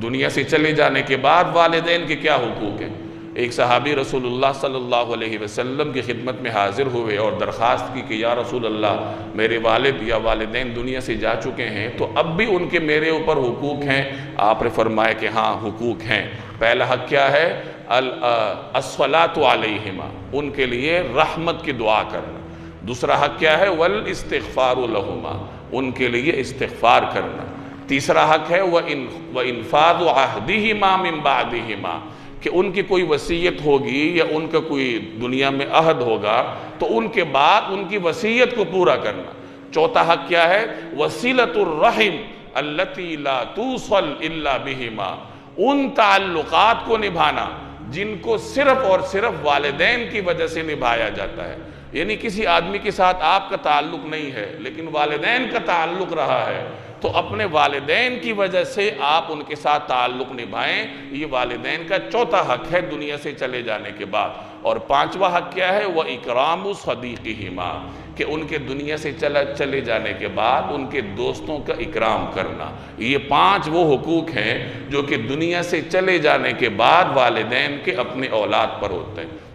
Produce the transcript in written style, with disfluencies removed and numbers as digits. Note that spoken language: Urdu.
دنیا سے چلے جانے کے بعد والدین کے کیا حقوق ہیں؟ ایک صحابی رسول اللہ صلی اللہ علیہ وسلم کی خدمت میں حاضر ہوئے اور درخواست کی کہ یا رسول اللہ، میرے والد یا والدین دنیا سے جا چکے ہیں تو اب بھی ان کے میرے اوپر حقوق ہیں؟ آپ نے فرمایا کہ ہاں حقوق ہیں۔ پہلا حق کیا ہے؟ الصلاۃ علیہما، ان کے لیے رحمت کی دعا کرنا۔ دوسرا حق کیا ہے؟ والاستغفار لہما، ان کے لیے استغفار کرنا۔ تیسرا حق ہے وَإِنفَاذُ عَهْدِهِمَا مِن بَعْدِهِمَا، کہ ان کی کوئی وصیت ہوگی یا ان کا کوئی دنیا میں عہد ہوگا تو ان کے بعد ان کی وصیت کو پورا کرنا۔ چوتھا حق کیا ہے؟ وَصِلَةُ الرَّحِمِ الَّتِي لَا تُوصَلْ إِلَّا بِهِمَا، ان تعلقات کو نبھانا جن کو صرف اور صرف والدین کی وجہ سے نبھایا جاتا ہے۔ یعنی کسی آدمی کے ساتھ آپ کا تعلق نہیں ہے لیکن والدین کا تعلق رہا ہے تو اپنے والدین کی وجہ سے آپ ان کے ساتھ تعلق نبھائیں۔ یہ والدین کا چوتھا حق ہے دنیا سے چلے جانے کے بعد۔ اور پانچواں حق کیا ہے؟ وَإِكْرَامُ صَدِيقِهِمَا، کہ ان کے دنیا سے چلے جانے کے بعد ان کے دوستوں کا اکرام کرنا۔ یہ پانچ وہ حقوق ہیں جو کہ دنیا سے چلے جانے کے بعد والدین کے اپنے اولاد پر ہوتے ہیں۔